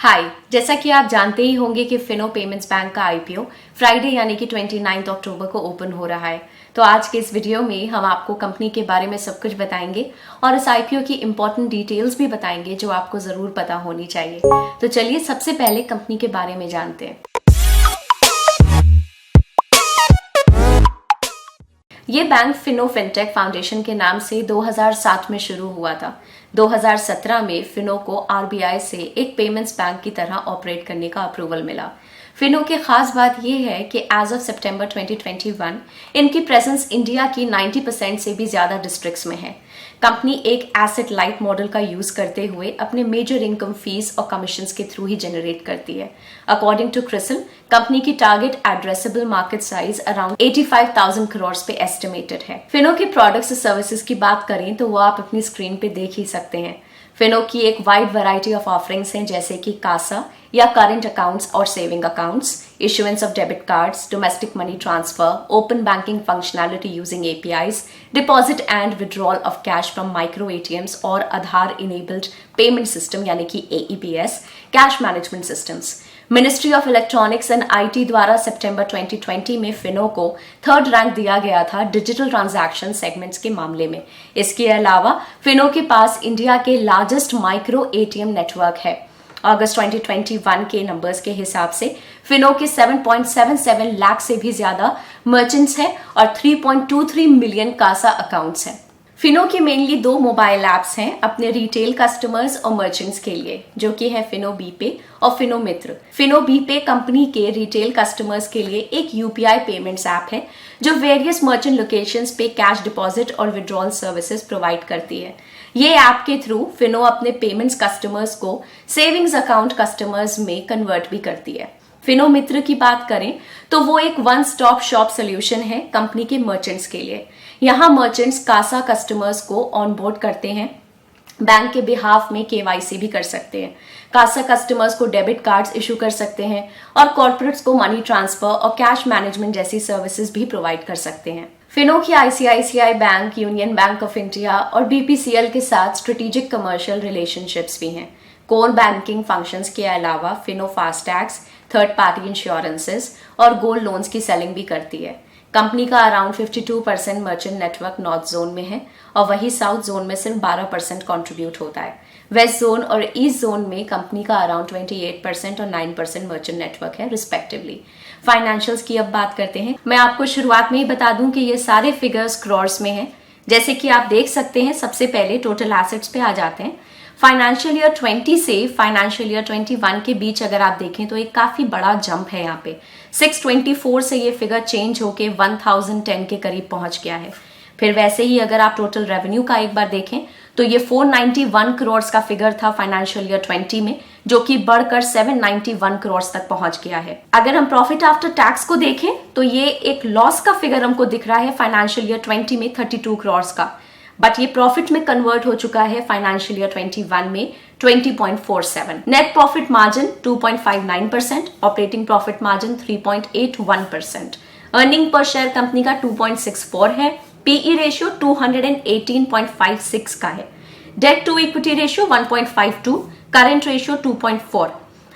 हाय, जैसा कि आप जानते ही होंगे कि फिनो पेमेंट्स बैंक का आईपीओ फ्राइडे यानी कि 29 अक्टूबर को ओपन हो रहा है। तो आज के इस वीडियो में हम आपको कंपनी के बारे में सब कुछ बताएंगे और इस आईपीओ की इंपॉर्टेंट डिटेल्स भी बताएंगे जो आपको जरूर पता होनी चाहिए। तो चलिए सबसे पहले कंपनी के बारे में जानते हैं। ये बैंक फिनो फिनटेक फाउंडेशन के नाम से 2007 में शुरू हुआ था। 2017 में फिनो को आरबीआई से एक पेमेंट्स बैंक की तरह ऑपरेट करने का अप्रूवल मिला। फिनो की खास बात यह है कि एज ऑफ सितंबर 2021 इनकी प्रेजेंस इंडिया की 90% से भी ज्यादा डिस्ट्रिक्ट्स में है। कंपनी एक एसेट लाइट मॉडल का यूज करते हुए अपने मेजर इनकम फीस और कमीशंस के थ्रू ही जनरेट करती है। अकॉर्डिंग टू क्रिसिल, कंपनी की target addressable market size around 85,000 crore पे एस्टिमेटेड है। फिनो के प्रोडक्ट्स और सर्विसेज की बात करें तो वो आप अपनी स्क्रीन पे देख ही सकते हैं। फिनो की एक वाइड वैरायटी ऑफ ऑफरिंग्स हैं, जैसे कि कासा या करंट अकाउंट्स और saving accounts, issuance of debit cards, domestic money transfer, open banking functionality using APIs, deposit and withdrawal of cash from micro ATMs और आधार इनेबल्ड पेमेंट सिस्टम यानी कि AEPS, cash management systems. Ministry of electronics and IT द्वारा सितंबर 2020 में फिनो को 3rd rank दिया गया था digital transaction segments के मामले में। इसके अलावा फिनो के पास इंडिया के लार्जेस्ट माइक्रो एटीएम नेटवर्क है। अगस्त 2021 के नंबर्स के हिसाब से फिनो के 7.77 लाख से भी ज्यादा मर्चेंट्स हैं और 3.23 मिलियन कासा अकाउंट्स हैं। फिनो के मेनली 2 मोबाइल ऐप्स हैं अपने रिटेल कस्टमर्स और मर्चेंट्स के लिए, जो कि है फिनो बीपे और फिनो मित्र। फिनो बीपे कंपनी के रिटेल कस्टमर्स के लिए एक यूपीआई पेमेंट्स ऐप है जो वेरियस मर्चेंट लोकेशंस पे कैश डिपॉजिट और विड्रॉल सर्विसेज प्रोवाइड करती है। ये ऐप के थ्रू फिनो अपने पेमेंट्स कस्टमर्स को सेविंग्स अकाउंट कस्टमर्स में कन्वर्ट भी करती है। फिनो मित्र की बात करें तो वो एक वन स्टॉप शॉप सोल्यूशन है कंपनी के मर्चेंट्स के लिए। यहाँ मर्चेंट्स कासा कस्टमर्स को ऑनबोर्ड करते हैं, बैंक के बिहाफ में केवाईसी भी कर सकते हैं, कासा कस्टमर्स को डेबिट कार्ड्स इशू कर सकते हैं और कॉर्पोरेट्स को मनी ट्रांसफर और कैश मैनेजमेंट जैसी सर्विसेज भी प्रोवाइड कर सकते हैं। फिनो की ICICI bank, union bank of India और बीपीसीएल के साथ स्ट्रेटेजिक कमर्शियल रिलेशनशिप्स भी हैं। कोर बैंकिंग फंक्शंस के अलावा फिनो फास्टैग्स, थर्ड पार्टी इंश्योरेंसेस और गोल्ड लोन्स की सेलिंग भी करती है। कंपनी का around 52% merchant network north zone में है और वही साउथ जोन में सिर्फ 12% कंट्रीब्यूट होता है। वेस्ट जोन और ईस्ट जोन में कंपनी का अराउंड 28% और 9% मर्चेंट नेटवर्क है रिस्पेक्टिवली। फाइनेंशियल्स की अब बात करते हैं। मैं आपको शुरुआत में ही बता दूं कि ये सारे फिगर्स क्रॉर्स में हैं। जैसे कि आप देख सकते हैं, सबसे पहले टोटल एसेट्स पे आ जाते हैं। फाइनेंशियल ईयर 20 से फाइनेंशियल ईयर 21 के बीच अगर आप देखें तो एक काफी बड़ा जंप है। यहाँ पे 624 से ये फिगर चेंज होके 1010 के करीब पहुंच गया है। फिर वैसे ही अगर आप टोटल रेवेन्यू का एक बार देखें तो ये 491 करोड़ का फिगर था फाइनेंशियल ईयर 20 में, जो कि बढ़कर 791 करोड़ तक पहुंच गया है। अगर हम प्रॉफिट आफ्टर टैक्स को देखें तो ये एक लॉस का फिगर हमको दिख रहा है फाइनेंशियल ईयर 20 में 32 करोड़ का, बट ये प्रॉफिट में कन्वर्ट हो चुका है फाइनेंशियल ईयर 21 में 20.47। Net profit margin 2.59%, operating profit margin 3.81%। Earning per share company का 2.64 है। पीई रेशियो 218.56 का है। Debt to equity ratio 1.52, current ratio 2.4।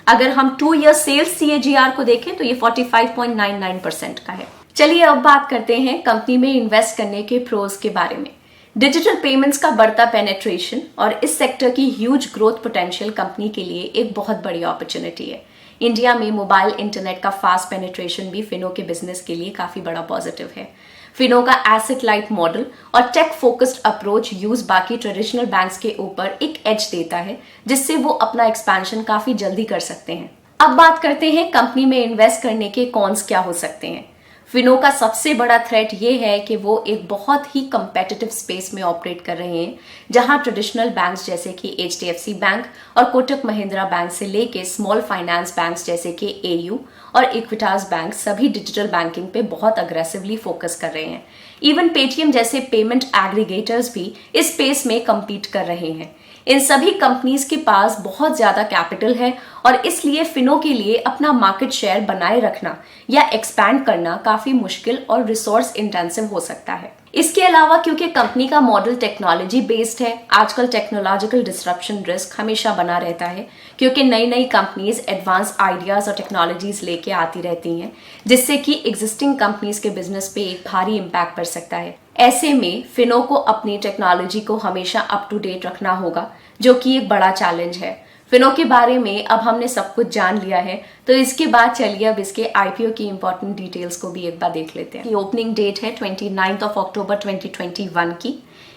अगर हम 2 ईयर सेल्स सीएजीआर को देखें तो ये 45.99% का है। चलिए अब बात करते हैं कंपनी में इन्वेस्ट करने के प्रोज के बारे में। डिजिटल पेमेंट्स का बढ़ता पेनेट्रेशन और इस सेक्टर की ह्यूज ग्रोथ पोटेंशियल कंपनी के लिए एक बहुत बड़ी अपॉर्चुनिटी है। इंडिया में मोबाइल इंटरनेट का फास्ट पेनेट्रेशन भी फिनो के बिजनेस के लिए काफी बड़ा पॉजिटिव है। फिनो का एसेट लाइट मॉडल और टेक फोकस्ड अप्रोच यूज बाकी ट्रेडिशनल बैंक्स के ऊपर एक एज देता है, जिससे वो अपना एक्सपेंशन काफी जल्दी कर सकते हैं। अब बात करते हैं कंपनी में इन्वेस्ट करने के कॉन्स क्या हो सकते हैं। फिनो का सबसे बड़ा थ्रेट ये है कि वो एक बहुत ही कंपेटिटिव स्पेस में ऑपरेट कर रहे हैं, जहां ट्रेडिशनल बैंक्स जैसे कि एचडीएफसी बैंक और कोटक महिंद्रा बैंक से लेके स्मॉल फाइनेंस बैंक्स जैसे कि एयू और इक्विटास बैंक सभी डिजिटल बैंकिंग पे बहुत अग्रेसिवली फोकस कर रहे हैं। इवन पेटीएम जैसे पेमेंट एग्रीगेटर्स भी इस स्पेस में कम्पीट कर रहे हैं। इन सभी कंपनीज के पास बहुत ज्यादा कैपिटल है और इसलिए फिनो के लिए अपना मार्केट शेयर बनाए रखना या एक्सपैंड करना काफी मुश्किल और रिसोर्स इंटेंसिव हो सकता है। इसके अलावा क्योंकि कंपनी का मॉडल टेक्नोलॉजी बेस्ड है, आजकल टेक्नोलॉजिकल डिस्ट्रप्शन रिस्क हमेशा बना रहता है क्योंकि नई नई कंपनीज एडवांस आइडियाज और टेक्नोलॉजीज लेके आती रहती हैं, जिससे कि एग्जिस्टिंग कंपनीज के बिजनेस पे एक भारी इम्पैक्ट पड़ सकता है। ऐसे में फिनो को अपनी टेक्नोलॉजी को हमेशा अप टू डेट रखना होगा, जो कि एक बड़ा चैलेंज है। फिनो के बारे में अब हमने सब कुछ जान लिया है, तो इसके बाद चलिए अब इसके आईपीओ की इंपॉर्टेंट डिटेल्स को भी एक बार देख लेते हैं। ओपनिंग डेट है 29 अक्टूबर 2021 की।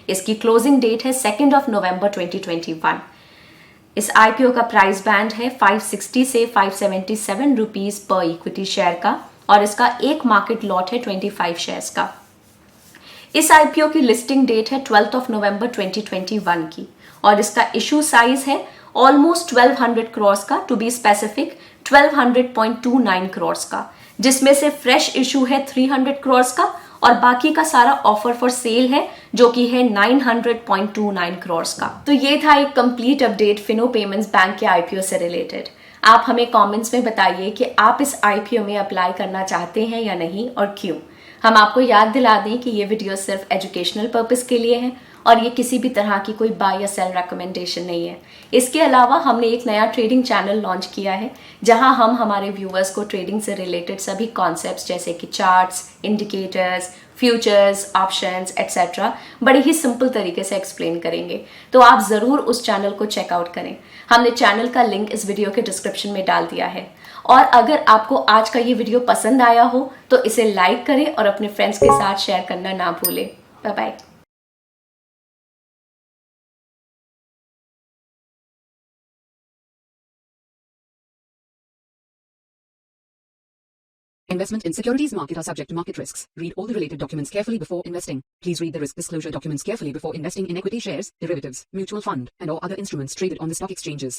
इसकी क्लोजिंग डेट है 2 नवंबर 2021। इस आईपीओ का प्राइस बैंड है 560 से 577 रुपीज पर इक्विटी शेयर का, और इसका एक मार्केट लॉट है 25 शेयर्स का। इस आईपीओ की लिस्टिंग डेट है 12 नवंबर 2021 की, और इसका इशू साइज है ऑलमोस्ट 1200 करोड़ का, टू बी स्पेसिफिक 1200.29 करोड़ का, जिसमें से फ्रेश इशू है 300 करोड़ का, और बाकी का सारा ऑफर फॉर सेल है जो कि है 900.29 करोड़ का। तो ये था एक complete update Fino payments bank के आईपीओ से रिलेटेड। आप हमें कमेंट्स में बताइए कि आप इस आईपीओ में अप्लाई करना चाहते हैं या नहीं, और क्यों। हम आपको याद दिला दें कि ये वीडियो सिर्फ एजुकेशनल पर्पस के लिए है और ये किसी भी तरह की कोई बाय या सेल रिकमेंडेशन नहीं है। इसके अलावा हमने एक नया ट्रेडिंग चैनल लॉन्च किया है, जहां हम हमारे व्यूअर्स को ट्रेडिंग से रिलेटेड सभी कॉन्सेप्ट्स जैसे कि charts, indicators, futures, options etcetera बड़े ही सिंपल तरीके से एक्सप्लेन करेंगे। तो आप जरूर उस चैनल को चेकआउट करें। हमने चैनल का लिंक इस वीडियो के डिस्क्रिप्शन में डाल दिया है। और अगर आपको आज का ये वीडियो पसंद आया हो तो इसे लाइक करें और अपने फ्रेंड्स के साथ शेयर करना ना भूलें। Bye bye. Investment in securities market are subject to market risks. Read all the related documents carefully before investing. Please read the risk disclosure documents carefully before investing in equity shares, derivatives, mutual fund, and or other instruments traded on the stock exchanges.